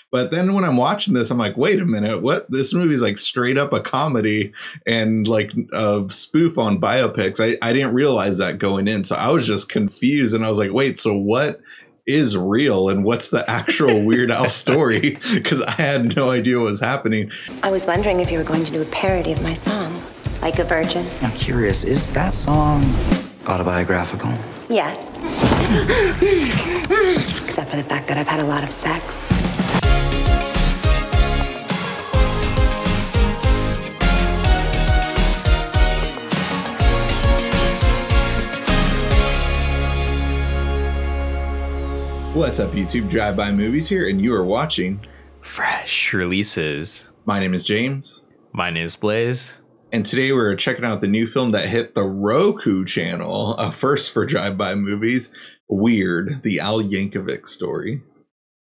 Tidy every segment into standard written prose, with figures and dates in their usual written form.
But then when I'm watching this, I'm like, wait a minute, what? This movie's like straight up a comedy and like a spoof on biopics. I didn't realize that going in. So I was just confused. And I was like, wait, so what is real and what's the actual Weird Al story? Because I had no idea what was happening. I was wondering if you were going to do a parody of my song, Like a Virgin. I'm curious, is that song autobiographical? Yes. Except for the fact that I've had a lot of sex. What's up, YouTube? Drive-By Movies here, and you are watching Fresh Releases. My name is James. My name is Blaze. And today we're checking out the new film that hit the Roku channel, a first for Drive-By Movies, Weird, the Al Yankovic story.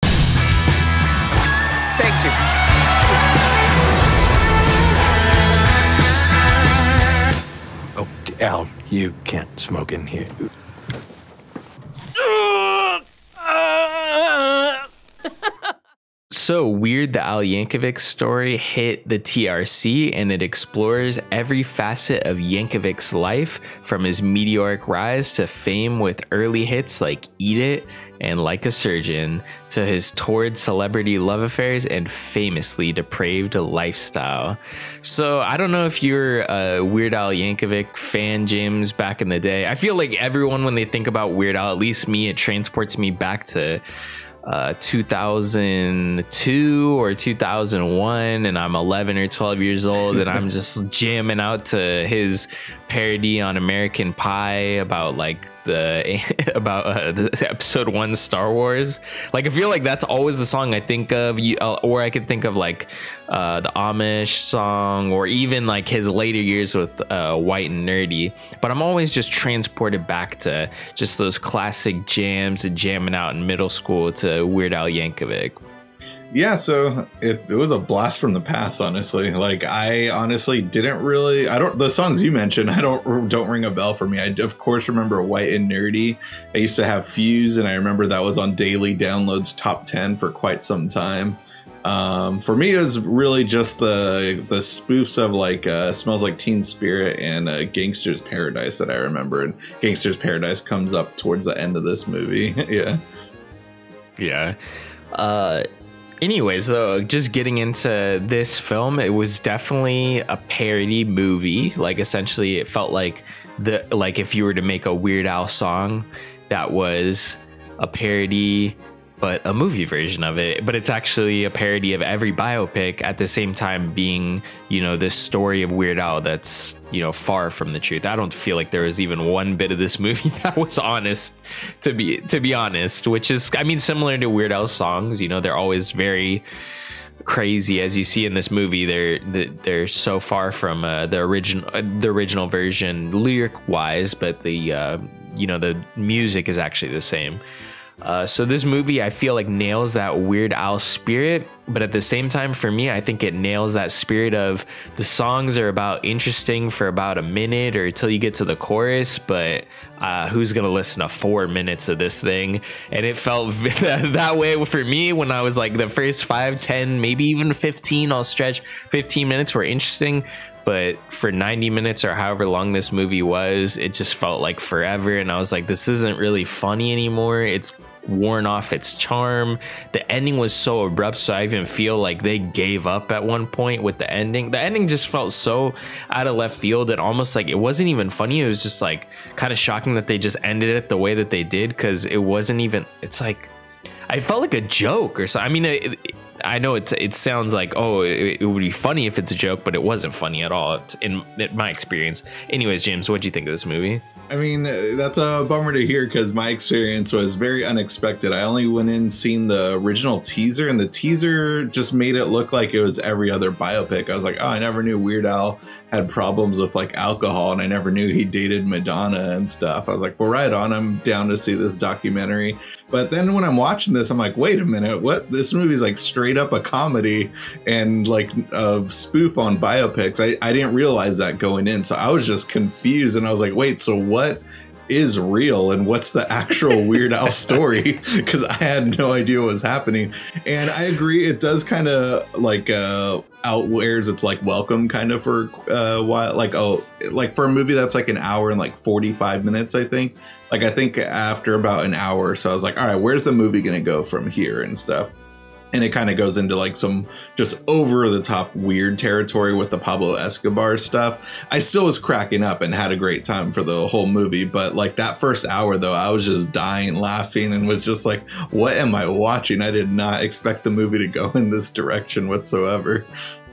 Thank you. Oh, Al, you can't smoke in here. So Weird, the Al Yankovic story hit the TRC, and it explores every facet of Yankovic's life, from his meteoric rise to fame with early hits like Eat It and Like a Surgeon, to his torrid celebrity love affairs and famously depraved lifestyle. So I don't know if you're a Weird Al Yankovic fan, James, back in the day. I feel like everyone, when they think about Weird Al, at least me, it transports me back to 2002 or 2001, and I'm 11 or 12 years old, and I'm just jamming out to his parody on American Pie about like the episode 1 Star Wars. Like, I feel like that's always the song I think of, or I could think of like the Amish song, or even like his later years with White and Nerdy. But I'm always just transported back to just those classic jams and jamming out in middle school to Weird Al Yankovic. Yeah, so it was a blast from the past, honestly. Like, I honestly didn't really, the songs you mentioned, don't ring a bell for me. I of course remember White and Nerdy. I used to have Fuse, and I remember that was on daily downloads top 10 for quite some time. For me, it was really just the spoofs of like Smells Like Teen Spirit and Gangster's Paradise that I remember. And Gangster's Paradise comes up towards the end of this movie. Yeah. Anyways, though, just getting into this film, it was definitely a parody movie. Like, essentially, it felt like if you were to make a Weird Al song that was a parody, but a movie version of it. But it's actually a parody of every biopic, at the same time being, this story of Weird Al that's, far from the truth. I don't feel like there was even one bit of this movie that was honest, to be honest, which is, similar to Weird Al's songs. They're always very crazy, as you see in this movie. They're so far from the original version lyric wise, but the music is actually the same. So this movie, I feel like, nails that Weird Al spirit, but at the same time, for me, I think it nails that spirit of the songs are about interesting for about a minute or until you get to the chorus, but who's gonna listen to 4 minutes of this thing? And it felt that way for me when I was like, the first 5, 10, maybe even 15, I'll stretch 15 minutes were interesting. But for 90 minutes or however long this movie was, it just felt like forever. And I was like, this isn't really funny anymore. It's worn off its charm. The ending was so abrupt, so I even feel like they gave up at one point with the ending. The ending just felt so out of left field, and almost like it wasn't even funny. It was just like kind of shocking that they just ended it the way that they did, because it wasn't even, it's like, I felt like a joke or something. I know it sounds like, oh, it would be funny if it's a joke, but it wasn't funny at all in my experience. Anyways, James, what do you think of this movie? That's a bummer to hear, because my experience was very unexpected. I only went in seeing the original teaser, and the teaser just made it look like it was every other biopic. I was like, oh, I never knew Weird Al had problems with like alcohol, and I never knew he dated Madonna and stuff. I was like, well, right on, I'm down to see this documentary. But then when I'm watching this, I'm like, wait a minute, what? This movie's like straight up a comedy and like a spoof on biopics. I didn't realize that going in. So I was just confused, and I was like, wait, so what is real and what's the actual Weird Al story, because I had no idea what was happening. And I agree, it does kind of like outwears its like welcome kind of for a while, like for a movie that's like an hour and like 45 minutes, I think. Like, I think after about an hour or so, I was like, all right, where's the movie going to go from here and stuff? And it kind of goes into like some just over the top weird territory with the Pablo Escobar stuff. I still was cracking up and had a great time for the whole movie. But like that first hour, though, I was just dying laughing and was just like, what am I watching? I did not expect the movie to go in this direction whatsoever.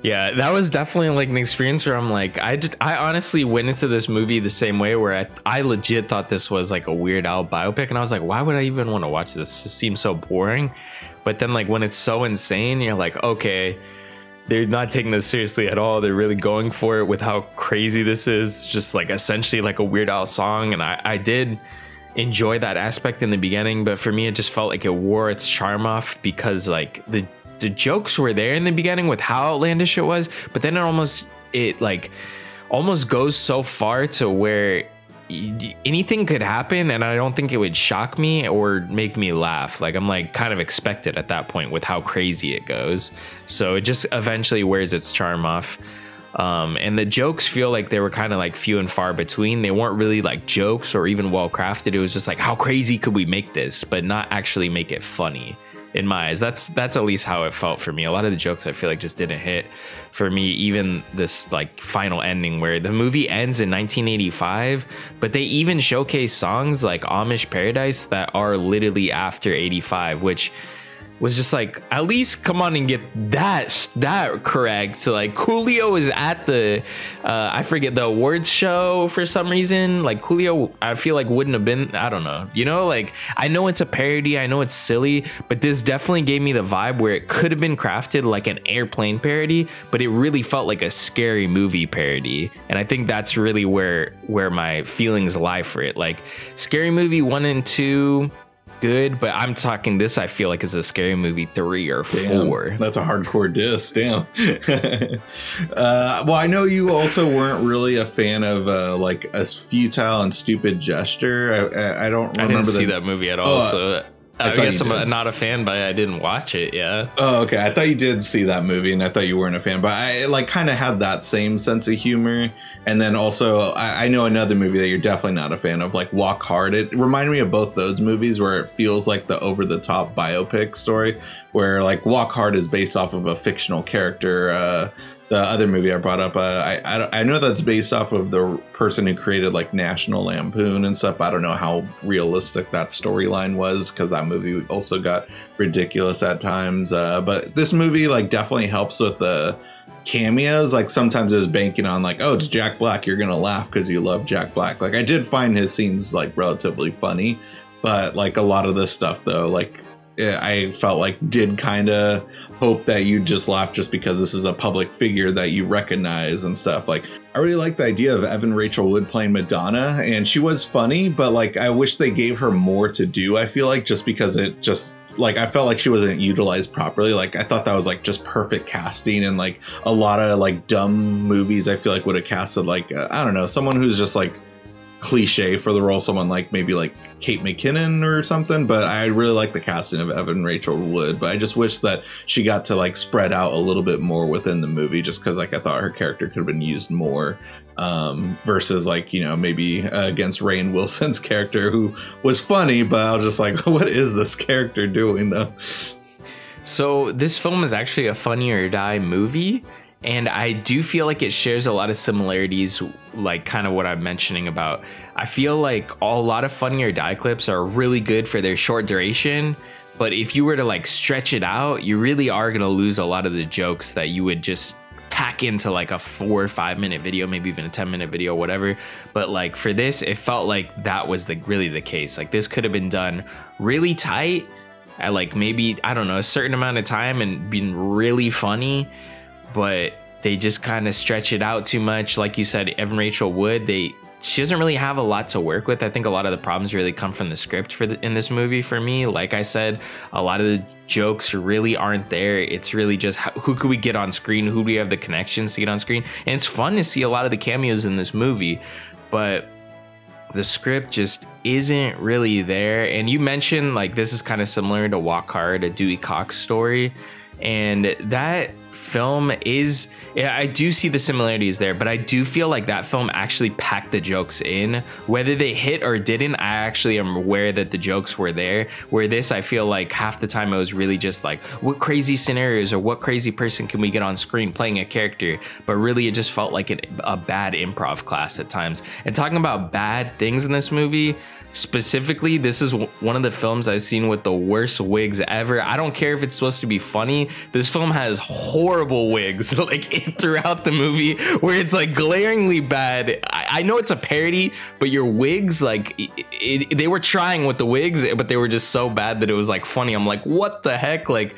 Yeah, that was definitely like an experience where I'm like, I honestly went into this movie the same way, where I legit thought this was like a Weird Al biopic. And I was like, why would I even want to watch this? It just seems so boring. But then like when it's so insane, you're like, okay, they're not taking this seriously at all. They're really going for it with how crazy this is. Just like essentially like a Weird Al song. And I did enjoy that aspect in the beginning. But for me, it just felt like it wore its charm off, because like the jokes were there in the beginning with how outlandish it was, but then it almost goes so far to where anything could happen, and I don't think it would shock me or make me laugh. Like, I'm like kind of expected at that point with how crazy it goes. So it just eventually wears its charm off. And the jokes feel like they were kind of like few and far between. They weren't really like jokes or even well crafted. It was just like, how crazy could we make this, but not actually make it funny. In my eyes, that's at least how it felt for me. A lot of the jokes I feel like just didn't hit for me. Even this like final ending where the movie ends in 1985, but they even showcase songs like Amish Paradise that are literally after 85, which was just like, at least come on and get that correct. So like Coolio is at the I forget, the awards show for some reason. Like Coolio, I feel like wouldn't have been, I don't know, you know, like I know it's a parody, I know it's silly, but this definitely gave me the vibe where it could have been crafted like an Airplane parody, but it really felt like a Scary Movie parody. And I think that's really where my feelings lie for it. Like Scary Movie 1 and 2, good, but I'm talking this, I feel like is a Scary Movie 3 or 4. That's a hardcore diss. Damn. Well, I know you also weren't really a fan of like a futile and stupid gesture. I don't remember. I didn't see that movie at all. So I guess I'm not a fan, but I didn't watch it. Yeah. Oh, okay. I thought you did see that movie, and I thought you weren't a fan, but I like kind of had that same sense of humor. And then also, I know another movie that you're definitely not a fan of, like Walk Hard. It reminded me of both those movies where it feels like the over-the-top biopic story, where like Walk Hard is based off of a fictional character. The other movie I brought up, I know that's based off of the person who created like National Lampoon and stuff. I don't know how realistic that storyline was, because that movie also got ridiculous at times. But this movie like definitely helps with the cameos. Like sometimes it was banking on like, oh, it's Jack Black, you're gonna laugh because you love Jack Black. Like I did find his scenes like relatively funny, but like a lot of this stuff though, like I felt like did kind of hope that you just laugh just because this is a public figure that you recognize and stuff. Like I really like the idea of Evan Rachel Wood playing Madonna, and she was funny, but like I wish they gave her more to do. I feel like just because it just like I felt like she wasn't utilized properly. Like I thought that was like just perfect casting, and like a lot of like dumb movies I feel like would have casted like I don't know, someone who's just like cliche for the role, someone like maybe like Kate McKinnon or something. But I really like the casting of Evan Rachel Wood, but I just wish that she got to like spread out a little bit more within the movie, just because like I thought her character could have been used more versus like, you know, maybe against Rainn Wilson's character, who was funny, but I was just like, what is this character doing though? So this film is actually a Funny or Die movie, and I do feel like it shares a lot of similarities, like kind of what I'm mentioning about. I feel like a lot of Funny or Die clips are really good for their short duration, but if you were to like stretch it out, you really are going to lose a lot of the jokes that you would just pack into like a 4 or 5 minute video, maybe even a 10-minute video, whatever. But like for this, it felt like that was really the case. Like this could have been done really tight at like maybe, I don't know, a certain amount of time and been really funny, but they just kind of stretch it out too much. Like you said, Evan Rachel Wood, she doesn't really have a lot to work with. I think a lot of the problems really come from the script in this movie for me. Like I said, a lot of the jokes really aren't there. It's really just who could we get on screen? Who do we have the connections to get on screen? And it's fun to see a lot of the cameos in this movie, but the script just isn't really there. And you mentioned like this is kind of similar to Walk Hard, a Dewey Cox story, and that film is, yeah, I do see the similarities there, but I do feel like that film actually packed the jokes in. Whether they hit or didn't, I actually am aware that the jokes were there. Where this, I feel like half the time it was really just like, what crazy scenarios or what crazy person can we get on screen playing a character? But really it just felt like a bad improv class at times. And talking about bad things in this movie, specifically, this is one of the films I've seen with the worst wigs ever. I don't care if it's supposed to be funny. This film has horrible wigs like throughout the movie, where it's like glaringly bad. I know it's a parody, but your wigs, like they were trying with the wigs, but they were just so bad that it was like funny. I'm like, what the heck? Like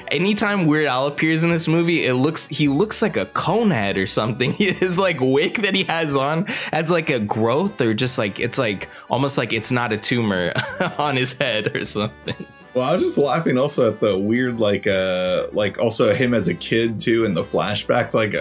anytime Weird Al appears in this movie, he looks like a conehead or something. His like wig that he has on has like a growth, or just like it's like almost like it's not a tumor on his head or something. Well, I was just laughing also at the weird, like also him as a kid too, in the flashbacks. Like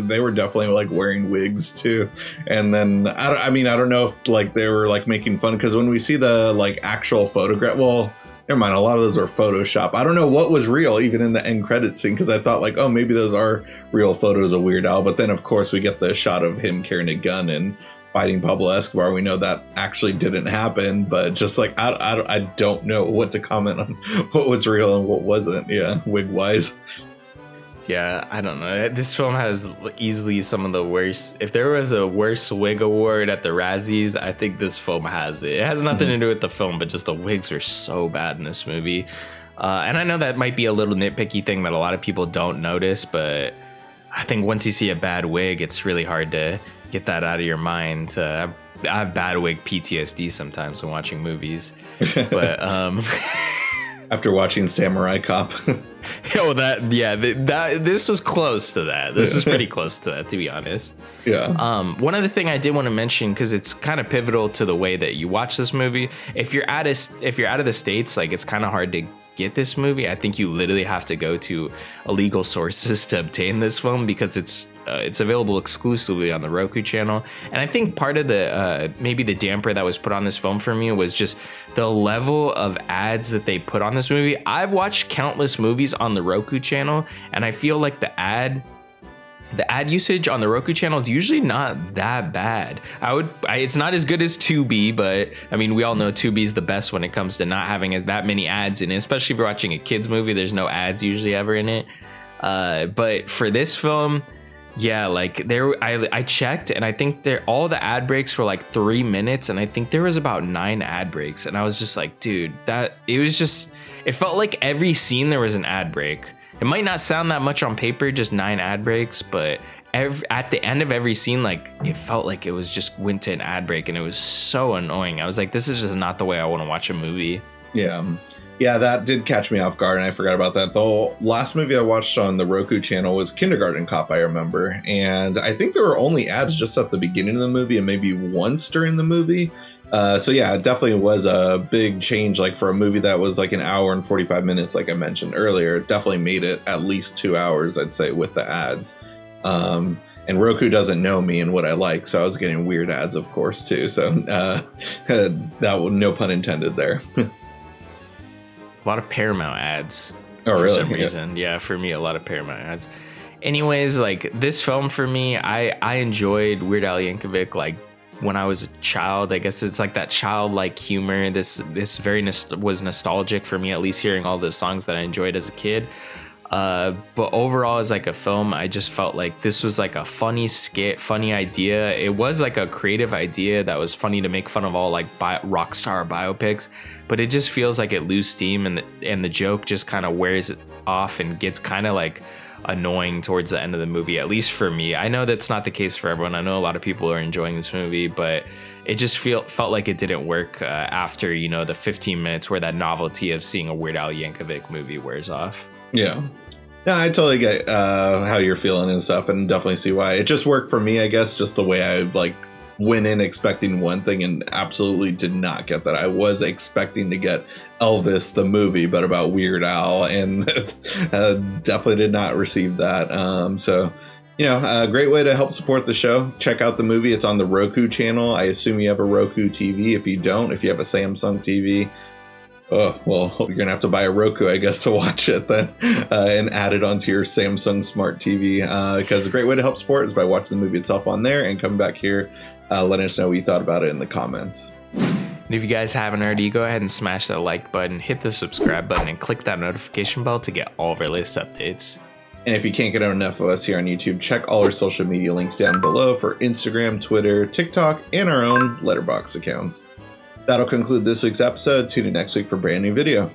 they were definitely like wearing wigs too. And then I don't know if like they were like making fun, because when we see the like actual photograph, well, never mind, a lot of those are Photoshop. I don't know what was real even in the end credit scene, because I thought like, oh, maybe those are real photos of Weird Al. But then of course we get the shot of him carrying a gun and fighting Pablo Escobar. We know that actually didn't happen, but just like I don't know what to comment on what was real and what wasn't. Yeah, wig wise. Yeah, I don't know. This film has easily some of the worst. If there was a worst wig award at the Razzies, I think this film has it. It has nothing to do with the film, but just the wigs are so bad in this movie. And I know that might be a little nitpicky thing that a lot of people don't notice, but I think once you see a bad wig, it's really hard to get that out of your mind. I have bad wig PTSD sometimes when watching movies, but after watching Samurai Cop. Oh, this was close to that. This was pretty close to that, to be honest. Yeah. One other thing I did want to mention, because it's kind of pivotal to the way that you watch this movie. If you're out of the States, like it's kind of hard to get this movie. I think you literally have to go to illegal sources to obtain this film, because it's available exclusively on the Roku channel. And I think part of the maybe the damper that was put on this film for me was just the level of ads that they put on this movie. I've watched countless movies on the Roku channel, and I feel like the ad usage on the Roku channel is usually not that bad. It's not as good as Tubi, but I mean, we all know Tubi is the best when it comes to not having that many ads in it, especially if you're watching a kids movie. There's no ads usually ever in it. But for this film, yeah, like I checked, and I think all the ad breaks were like 3 minutes, and I think there was about 9 ad breaks, and I was just like, dude, it felt like every scene there was an ad break. It might not sound that much on paper, just 9 ad breaks, but at the end of every scene, like it felt like it was just went to an ad break, and it was so annoying. I was like, this is just not the way I want to watch a movie. Yeah, that did catch me off guard, and I forgot about that. The last movie I watched on the Roku channel was Kindergarten Cop, I remember. And I think there were only ads just at the beginning of the movie and maybe once during the movie. So yeah, it definitely was a big change. Like for a movie that was like an hour and 45 minutes, like I mentioned earlier, it definitely made it at least 2 hours, I'd say, with the ads. And Roku doesn't know me and what I like, so I was getting weird ads, of course, too. So no pun intended there. A lot of Paramount ads. Oh, for really? some reason. Yeah, for me, a lot of Paramount ads. Anyways, like this film for me, I enjoyed Weird Al Yankovic like when I was a child. I guess it's like that childlike humor. This was nostalgic for me, at least hearing all the songs that I enjoyed as a kid. But overall, as like a film, I just felt like this was like a funny skit, funny idea. It was like a creative idea that was funny to make fun of all like rock star biopics, but it just feels like it lose steam, and the joke just kind of wears it off and gets kind of like annoying towards the end of the movie, at least for me. I know that's not the case for everyone. I know a lot of people are enjoying this movie, but it just felt like it didn't work after, the 15 minutes where that novelty of seeing a Weird Al Yankovic movie wears off. Yeah, I totally get how you're feeling and stuff, and definitely see why. It just worked for me, I guess, just the way I like went in expecting one thing and absolutely did not get that. I was expecting to get Elvis the movie, but about Weird Al, and definitely did not receive that. So You know, a great way to help support the show. Check out the movie. It's on the Roku channel. I assume you have a Roku TV. If you don't, if you have a Samsung TV, oh, well, you're going to have to buy a Roku, I guess, to watch it then and add it onto your Samsung Smart TV. Because a great way to help support is by watching the movie itself on there and coming back here, letting us know what you thought about it in the comments. And if you guys haven't already, go ahead and smash that like button, hit the subscribe button, and click that notification bell to get all of our latest updates. And if you can't get enough of us here on YouTube, check all our social media links down below for Instagram, Twitter, TikTok, and our own Letterboxd accounts. That'll conclude this week's episode. Tune in next week for a brand new video.